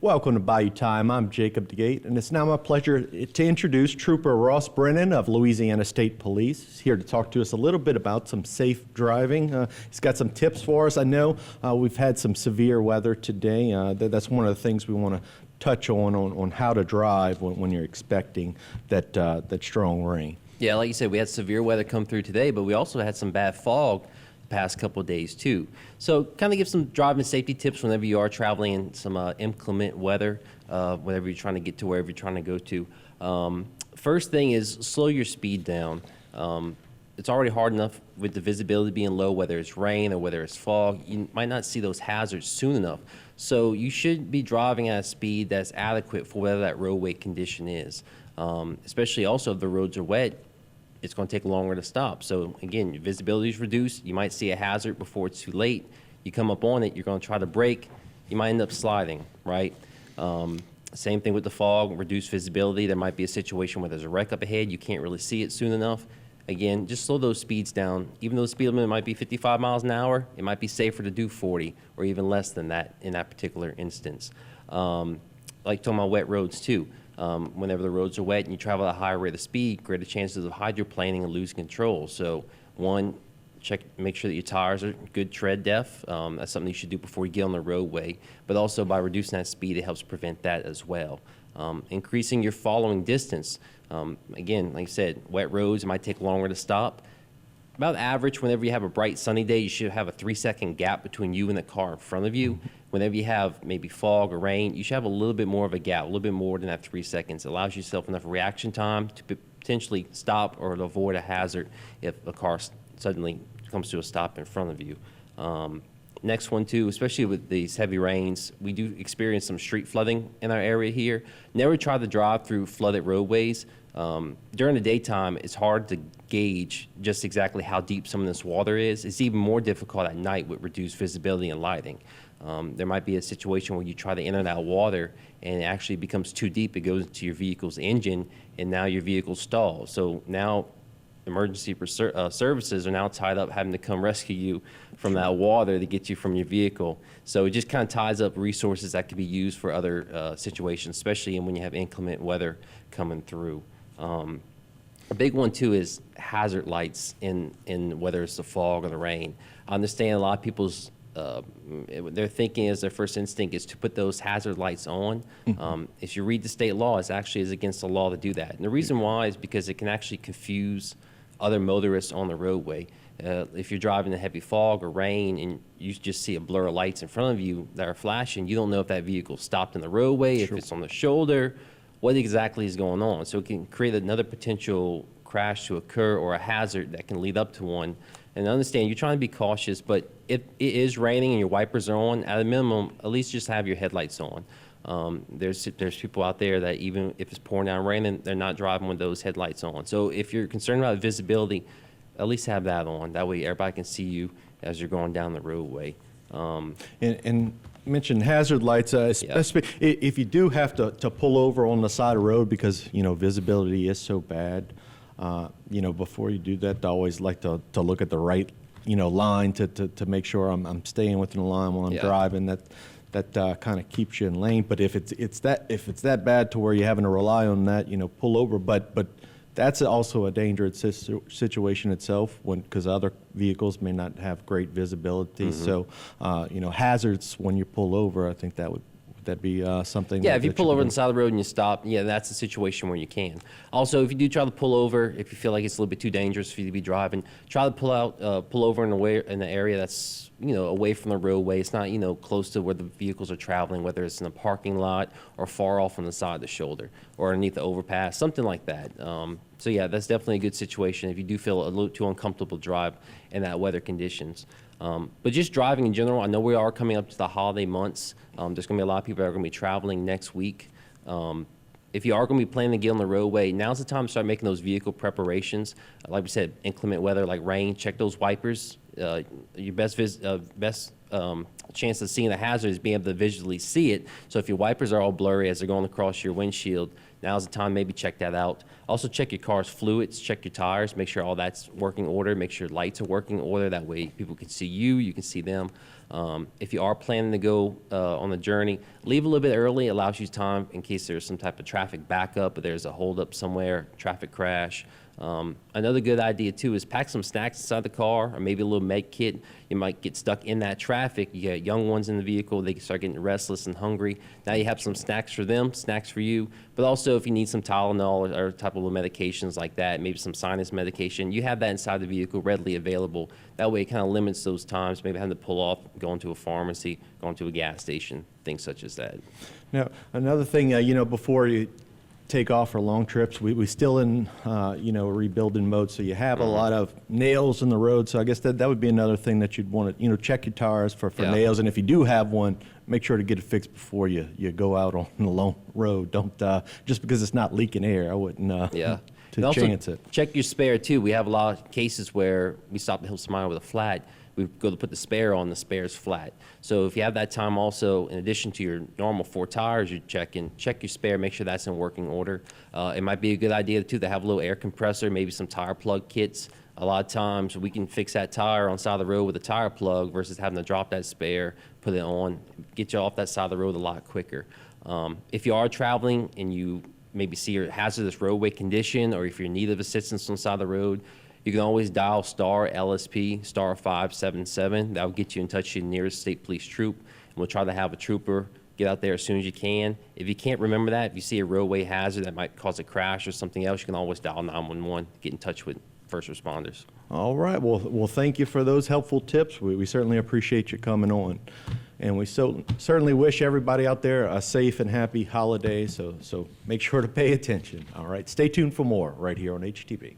Welcome to Bayou Time. I'm Jacob DeGate, and it's now my pleasure to introduce Trooper Ross Brennan of Louisiana State Police. He's here to talk to us a little bit about some safe driving. He's got some tips for us. I know we've had some severe weather today. That's one of the things we want to touch on how to drive when you're expecting that strong rain. Yeah, like you said, we had severe weather come through today, but we also had some bad fog past couple of days too. So kind of give some driving safety tips whenever you are traveling in some inclement weather, whenever you're trying to get to wherever you're trying to go to. First thing is slow your speed down. It's already hard enough with the visibility being low, whether it's rain or whether it's fog. You might not see those hazards soon enough. So you should be driving at a speed that's adequate for whatever that roadway condition is. Especially also if the roads are wet, it's going to take longer to stop. So again, your visibility is reduced. You might see a hazard before it's too late. You come up on it, you're going to try to brake. You might end up sliding, right? Same thing with the fog, reduced visibility. There might be a situation where there's a wreck up ahead. You can't really see it soon enough. Again, just slow those speeds down. Even though the speed limit might be 55 miles an hour, it might be safer to do 40 or even less than that in that particular instance. Like talking about wet roads too. Whenever the roads are wet and you travel at a higher rate of speed, greater chances of hydroplaning and losing control. So one, make sure that your tires are good tread depth. That's something you should do before you get on the roadway. But also by reducing that speed, it helps prevent that as well. Increasing your following distance. Again, like I said, wet roads, it might take longer to stop. About average, whenever you have a bright sunny day, you should have a 3-second gap between you and the car in front of you. Whenever you have maybe fog or rain, you should have a little bit more of a gap, a little bit more than that 3 seconds. It allows yourself enough reaction time to potentially stop or to avoid a hazard if a car suddenly comes to a stop in front of you. Next one too, especially with these heavy rains, we do experience some street flooding in our area here. Never try to drive through flooded roadways. During the daytime, it's hard to gauge just exactly how deep some of this water is. It's even more difficult at night with reduced visibility and lighting. There might be a situation where you try to enter that water and it actually becomes too deep. It goes into your vehicle's engine and now your vehicle stalls. So now emergency services are now tied up having to come rescue you from that water to get you from your vehicle. So it just kind of ties up resources that could be used for other situations, especially when you have inclement weather coming through. A big one too is hazard lights in whether it's the fog or the rain. I understand a lot of people's their thinking is their first instinct is to put those hazard lights on. If you read the state law, it actually is against the law to do that. And the reason why is because it can actually confuse other motorists on the roadway. If you're driving in heavy fog or rain and you just see a blur of lights in front of you that are flashing, you don't know if that vehicle stopped in the roadway, if it's on the shoulder, what exactly is going on. So it can create another potential crash to occur or a hazard that can lead up to one. And understand you're trying to be cautious, but if it is raining and your wipers are on, at a minimum, at least just have your headlights on. There's people out there that even if it's pouring down rain, they're not driving with those headlights on. So if you're concerned about visibility, at least have that on. That way everybody can see you as you're going down the roadway. And mentioned hazard lights, especially if you do have to pull over on the side of the road because, visibility is so bad. Before you do that, I always like to look at the right, line to make sure I'm staying within the line while I'm driving. That kind of keeps you in lane. But if it's that bad to where you're having to rely on that, pull over. But that's also a dangerous situation itself because other vehicles may not have great visibility. So, hazards when you pull over, I think that'd be something. Yeah, if you pull over on the side of the road and you stop, that's a situation where you can. Also, if you do try to pull over, if you feel like it's a little bit too dangerous for you to be driving, try to pull over in the area that's away from the roadway. It's not close to where the vehicles are traveling, whether it's in a parking lot or far off on the side of the shoulder or underneath the overpass, something like that. So yeah, that's definitely a good situation if you do feel a little too uncomfortable to drive in that weather conditions. But just driving in general, I know we are coming up to the holiday months. There's going to be a lot of people that are going to be traveling next week. If you are going to be planning to get on the roadway, now's the time to start making those vehicle preparations. Like we said, inclement weather like rain, check those wipers. Your best chance of seeing a hazard is being able to visually see it. So if your wipers are all blurry as they're going across your windshield, now's the time maybe check that out. Also check your car's fluids, check your tires, make sure all that's working order, make sure lights are working order. That way people can see you, you can see them. If you are planning to go on the journey, leave a little bit early. It allows you time in case there's some type of traffic backup or there's a holdup somewhere, traffic crash. Another good idea too is pack some snacks inside the car or maybe a little med kit. You might get stuck in that traffic. You got young ones in the vehicle, they can start getting restless and hungry. Now you have some snacks for them, snacks for you, but also if you need some Tylenol or type of medications like that, maybe some sinus medication, you have that inside the vehicle readily available. That way it kind of limits those times, maybe having to pull off, going to a pharmacy, going to a gas station, things such as that. Now, another thing, before you take off for long trips, we still in, rebuilding mode, so you have a lot of nails in the road. So I guess that would be another thing that you'd want to, check your tires for nails. And if you do have one, make sure to get it fixed before you go out on the long road. Don't, just because it's not leaking air, I wouldn't, to chance it. Check your spare too. We have a lot of cases where we stop to help somebody with a flat. We go to put the spare on, the spare's flat. So if you have that time also, in addition to your normal 4 tires you're checking, check your spare, make sure that's in working order. It might be a good idea too to have a little air compressor, maybe some tire plug kits. A lot of times we can fix that tire on the side of the road with a tire plug versus having to drop that spare, put it on, get you off that side of the road a lot quicker. If you are traveling and you maybe see your hazardous roadway condition, or if you're in need of assistance on the side of the road, you can always dial star LSP, star 577. That will get you in touch with your nearest state police troop. And we'll try to have a trooper get out there as soon as you can. If you can't remember that, if you see a roadway hazard that might cause a crash or something else, you can always dial 911, get in touch with first responders. All right. Well, thank you for those helpful tips. We certainly appreciate you coming on. And we certainly wish everybody out there a safe and happy holiday. So make sure to pay attention. All right. Stay tuned for more right here on HTV.